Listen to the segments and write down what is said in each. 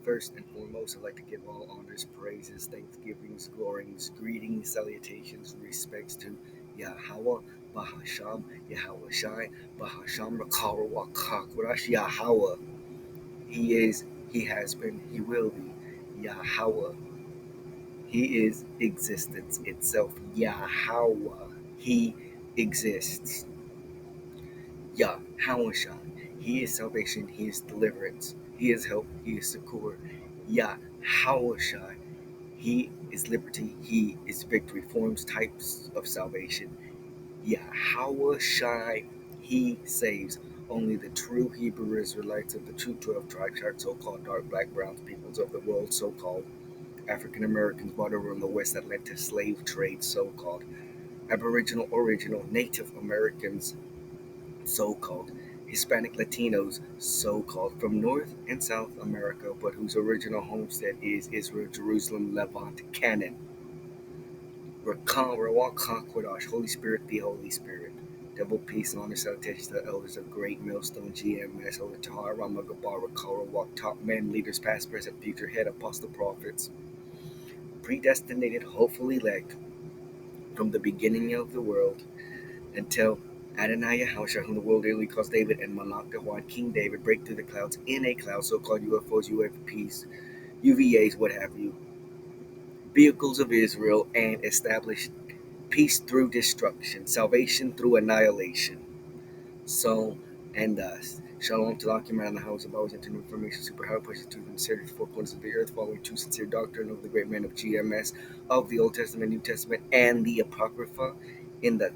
First and foremost, I'd like to give all honors, praises, thanksgivings, glories, greetings, salutations, respects to yaHaWaH, Bahasham, yaHaWaShai, Bahasham, Rakara, Wakakwarash, yaHaWaH. He is, he has been, he will be. yaHaWaH. He is existence itself. yaHaWaH. He exists. yaHaWaShai. He is salvation. He is deliverance. He is help. He is succor. yaHaWaShai. He is liberty. He is victory. Forms, types of salvation. yaHaWaShai. He saves. Only the true Hebrew Israelites of the true 12 tribe chart, so-called dark, black, brown peoples of the world, so-called African Americans brought over in the West Atlantic slave trade, so-called Aboriginal, original, Native Americans, so-called Hispanic Latinos, so-called from North and South America, but whose original homestead is Israel, Jerusalem, Levant, Canaan. Holy Spirit, the Holy Spirit. Double peace and honor salutations to the elders of Great Millstone GMS, Holy Tahar, Rama Gabara, Kaw-neh, top men, leaders, past, present, future, head, apostle, prophets, predestinated, hopeful elect, from the beginning of the world until Adonai yaHaWaH, whom the world dearly calls David, and Malach Dawad, King David, break through the clouds in a cloud, so-called UFOs, UFPs, UVAs, what have you, vehicles of Israel, and establish peace through destruction, salvation through annihilation. So, and thus. Shalom to the man in the house of always into new information, super high pushes to the four corners of the earth, following true sincere doctrine of the great men of GMS, of the Old Testament, New Testament, and the Apocrypha in the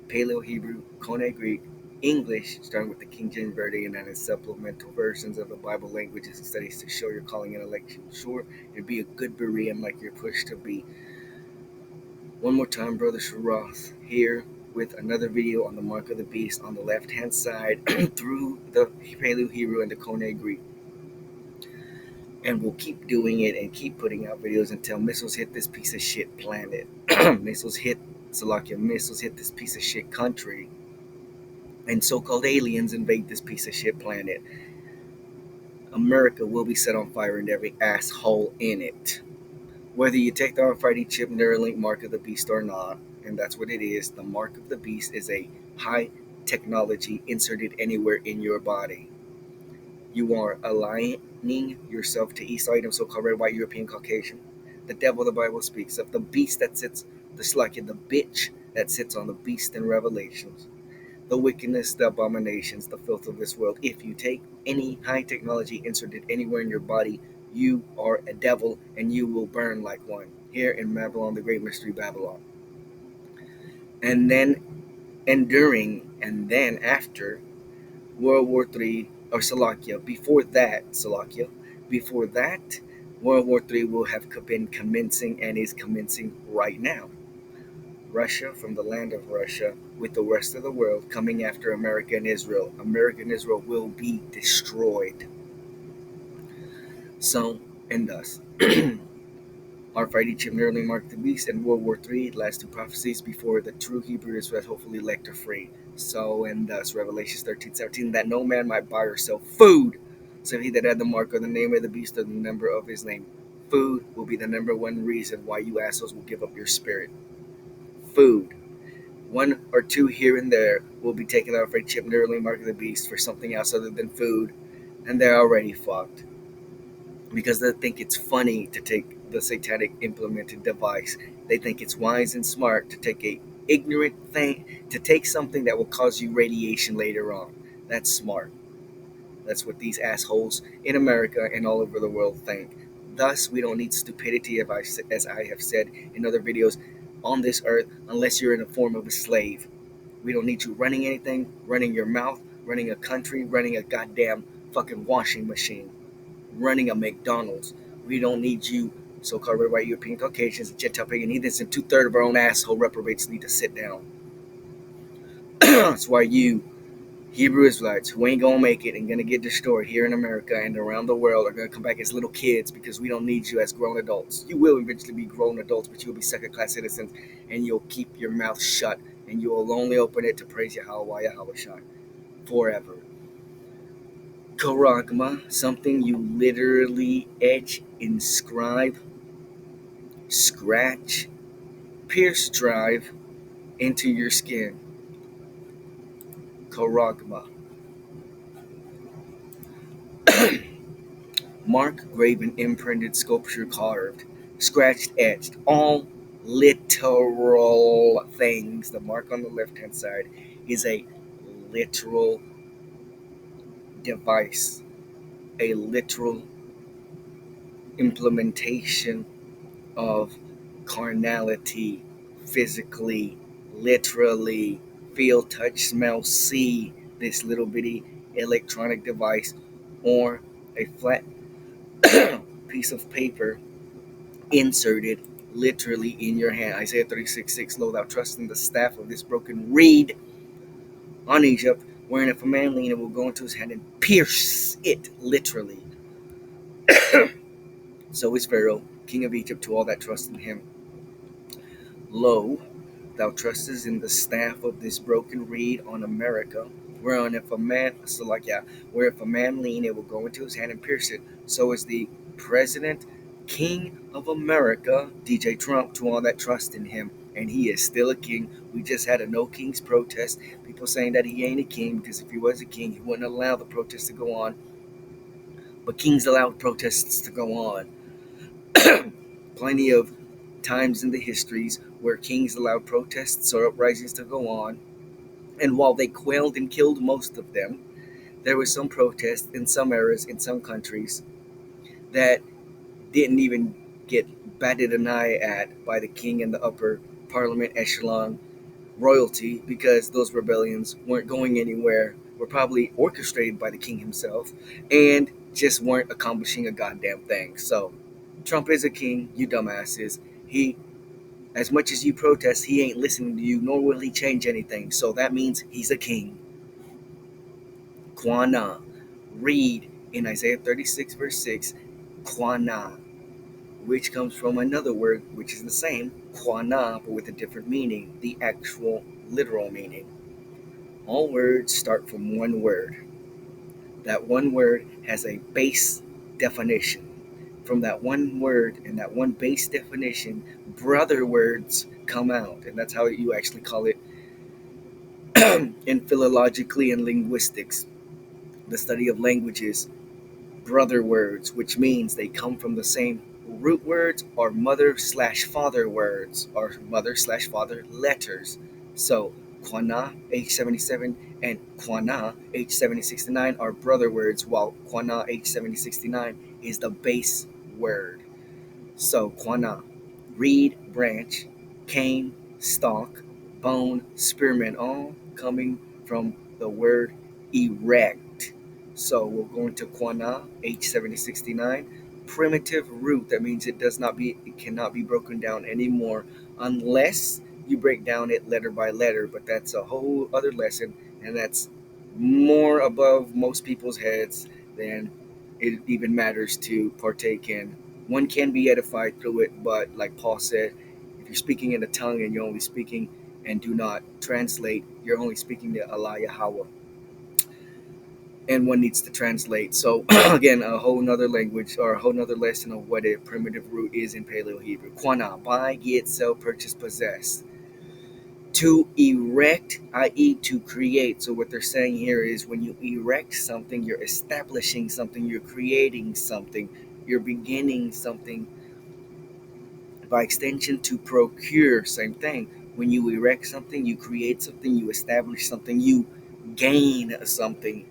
Paleo Hebrew, Qâneh Greek, English, starting with the King James Version and its supplemental versions of the Bible languages and studies to show your calling and election. Sure, and be a good Berean like you're pushed to be. One more time, Brother Sharath here with another video on the mark of the beast on the left-hand side through the Paleo Hebrew and the Qâneh Greek. And we'll keep doing it and keep putting out videos until missiles hit this piece of shit planet. missiles hit this piece of shit country, and so-called aliens invade this piece of shit planet. America will be set on fire and every asshole in it. Whether you take the RFID chip Neuralink mark of the beast or not, and that's what it is, the mark of the beast is a high technology inserted anywhere in your body. You are aligning yourself to East item, so-called red, white, European, Caucasian. The devil the Bible speaks of, the beast that sits, the sluggy, the bitch that sits on the beast in Revelations. The wickedness, the abominations, the filth of this world. If you take any high technology inserted anywhere in your body, you are a devil and you will burn like one. Here in Babylon, the great mystery Babylon. And then, and during, and then after World War III, or before that, World War III will have been commencing and is commencing right now. Russia from the land of Russia with the rest of the world coming after America and Israel. America and Israel will be destroyed. So, and thus, RFID chip nearly marked the beast in World War III, last two prophecies before the true Hebrew Israel hopefully elect are free. So, and thus, Revelations 13:17, that no man might buy or sell food, so he that had the mark or the name of the beast or the number of his name. Food will be the number one reason why you assholes will give up your spirit. Food. One or two here and there will be taken off a chip nearly mark of the beast for something else other than food, and they're already fucked. Because they think it's funny to take the satanic implemented device. They think it's wise and smart to take a ignorant thing, to take something that will cause you radiation later on. That's smart. That's what these assholes in America and all over the world think. Thus, we don't need stupidity, as I have said in other videos, on this earth unless you're in the form of a slave. We don't need you running anything, running your mouth, running a country, running a goddamn fucking washing machine, running a McDonald's. We don't need you, so-called red, white, European, Caucasians, Gentile, pagan heathens, and 2/3 of our own asshole reprobates need to sit down. That's why you, Hebrew Israelites, who ain't gonna make it and gonna get destroyed here in America and around the world, are gonna come back as little kids because we don't need you as grown adults. You will eventually be grown adults, but you'll be second-class citizens, and you'll keep your mouth shut, and you will only open it to praise yaHaWaH, yaHaWaShai, forever. Karagma, something you literally etch, inscribe, scratch, pierce, drive into your skin. Karagma. Mark, graven, imprinted, sculpture, carved, scratched, etched, all literal things. The mark on the left hand side is a literal device, a literal implementation of carnality, physically, literally, feel, touch, smell, see this little bitty electronic device, or a flat piece of paper inserted literally in your hand. Isaiah 36:6, Lo, thou trust in the staff of this broken reed on Egypt, wherein if a man lean, it will go into his hand and pierce it literally. So is Pharaoh, king of Egypt, to all that trust in him. Lo, thou trustest in the staff of this broken reed on America, whereon if a man, so like yeah, where if a man lean, it will go into his hand and pierce it. So is the president, king of America, DJ Trump, to all that trust in him, and he is still a king. We just had a no kings protest. People saying that he ain't a king because if he was a king, he wouldn't allow the protests to go on. But kings allow protests to go on. Plenty of times in the histories where kings allowed protests or uprisings to go on, and while they quelled and killed most of them, there was some protests in some eras in some countries that didn't even get batted an eye at by the king and the upper parliament echelon royalty because those rebellions weren't going anywhere, were probably orchestrated by the king himself, and just weren't accomplishing a goddamn thing. So, Trump is a king, you dumbasses. He, as much as you protest, he ain't listening to you, nor will he change anything. So that means he's a king. Qâneh. Read in Isaiah 36, verse 6, qâneh, which comes from another word which is the same, qâneh, but with a different meaning, the actual literal meaning. All words start from one word. That one word has a base definition. From that one word and that one base definition, brother words come out. And that's how you actually call it in philologically and linguistics, the study of languages, brother words, which means they come from the same root words or mother slash father words or mother slash father letters. So qâneh H7067 and qânâh H7069 are brother words, while qânâh H7069 is the base word. So qâneh, reed, branch, Cain, stalk, bone, spearman, all coming from the word erect. So we'll go into qâneh H7069, primitive root. That means it cannot be broken down anymore unless you break down it letter by letter. But that's a whole other lesson, and that's more above most people's heads than it even matters to partake in. One can be edified through it, but like Paul said, if you're speaking in a tongue and you're only speaking and do not translate, you're only speaking to Allah yaHaWaH, and one needs to translate. So again, a whole nother language or a whole nother lesson of what a primitive root is in Paleo Hebrew. Qâneh, buy, get, sell, purchase, possess. To erect, i.e., to create. So what they're saying here is when you erect something, you're establishing something, you're creating something, you're beginning something. By extension, to procure, same thing. When you erect something, you create something, you establish something, you gain something.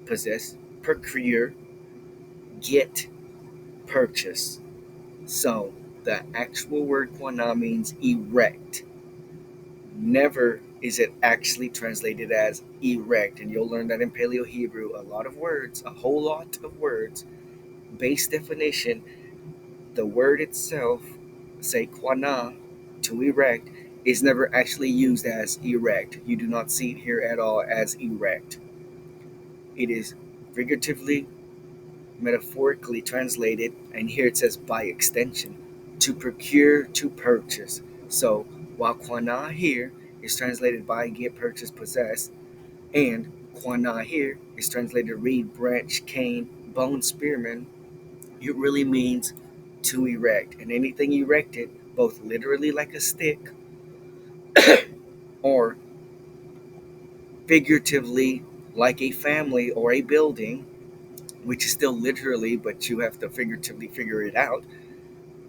Possess, procure, get, purchase. So the actual word qâneh means erect. Never is it actually translated as erect, and you'll learn that in Paleo Hebrew. A lot of words, a whole lot of words, base definition, the word itself, say qâneh, to erect, is never actually used as erect. You do not see it here at all as erect. It is figuratively, metaphorically translated, and here it says by extension, to procure, to purchase. So while qâneh here is translated by, get, purchase, possess, and qâneh here is translated reed, branch, cane, bone, spearman. It really means to erect, and anything erected, both literally like a stick or figuratively like a family or a building, which is still literally, but you have to figuratively figure it out,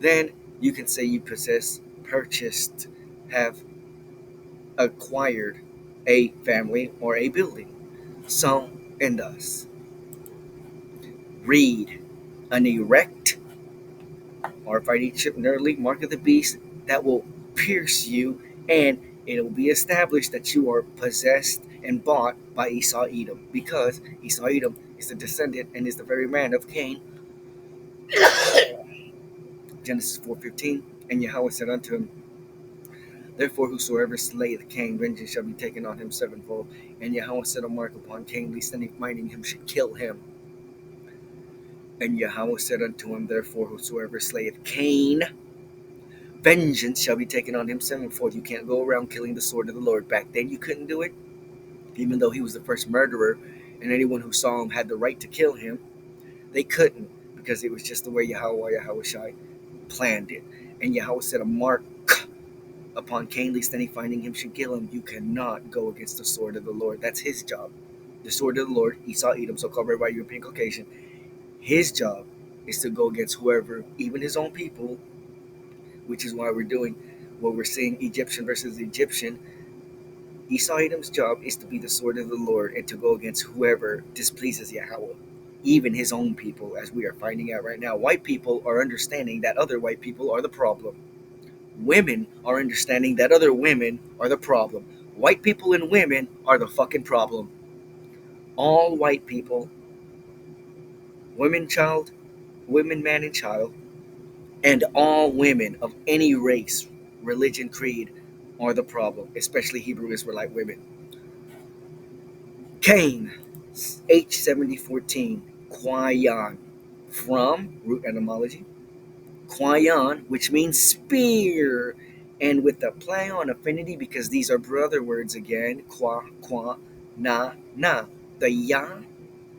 then you can say you possess, purchased, have acquired a family or a building. So, and thus, read an erect or fighting chip nerdly mark of the beast that will pierce you, and it will be established that you are possessed and bought by Esau Edom, because Esau Edom is the descendant and is the very man of Cain. Genesis 4:15. And yaHaWaH said unto him, therefore whosoever slayeth Cain, vengeance shall be taken on him sevenfold. And yaHaWaH set a mark upon Cain, lest any finding him should kill him. And yaHaWaH said unto him, therefore whosoever slayeth Cain, vengeance shall be taken on him sevenfold. You can't go around killing the sword of the Lord. Back then you couldn't do it, even though he was the first murderer, and anyone who saw him had the right to kill him. They couldn't, because it was just the way yaHaWaH planned it. And yaHaWaH set a mark upon Cain, lest any finding him should kill him. You cannot go against the sword of the Lord. That's his job. The sword of the Lord, Esau Edom, so called by European Caucasian. His job is to go against whoever, even his own people, which is why we're doing what we're seeing Egyptian versus Egyptian. Esau Edom's job is to be the sword of the Lord and to go against whoever displeases yaHaWaH, even his own people, as we are finding out right now. White people are understanding that other white people are the problem. Women are understanding that other women are the problem. White people and women are the fucking problem. All white people, women, child, women, man, and child, and all women of any race, religion, creed are the problem, especially Hebrew Israelite women. Cain, H7014, qayin, from root etymology, qayin, which means spear, and with the play on affinity, because these are brother words again, qua, na. The ya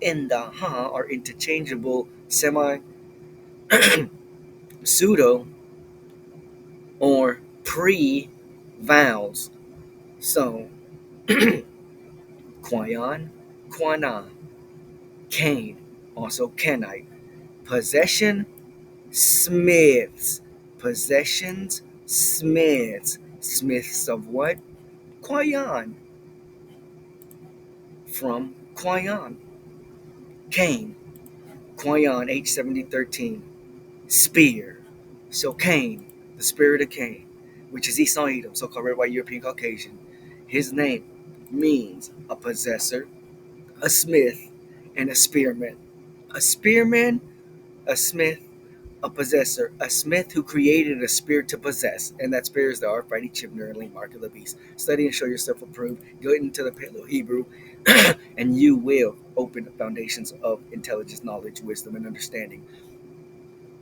and the ha are interchangeable semi pseudo or pre vowels. So, qayin, qâneh, Cain, also Kenite. Possession, smiths. Possessions, smiths. Smiths of what? Qayin. From qayin. Cain, qayin, H7013. Spear. So Cain, the spirit of Cain, which is Esau Edom, so called by European Caucasian. His name means a possessor, a smith, and a spearman. A spearman, a smith, a possessor, a smith who created a spear to possess, and that spear is the Almighty Chibner and Link Mark of the Beast. Study and show yourself approved. Go into the Paleo Hebrew, and you will open the foundations of intelligence, knowledge, wisdom, and understanding.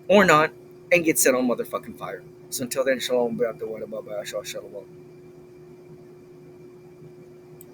Or not, and get set on motherfucking fire. So until then, shalom, shalom.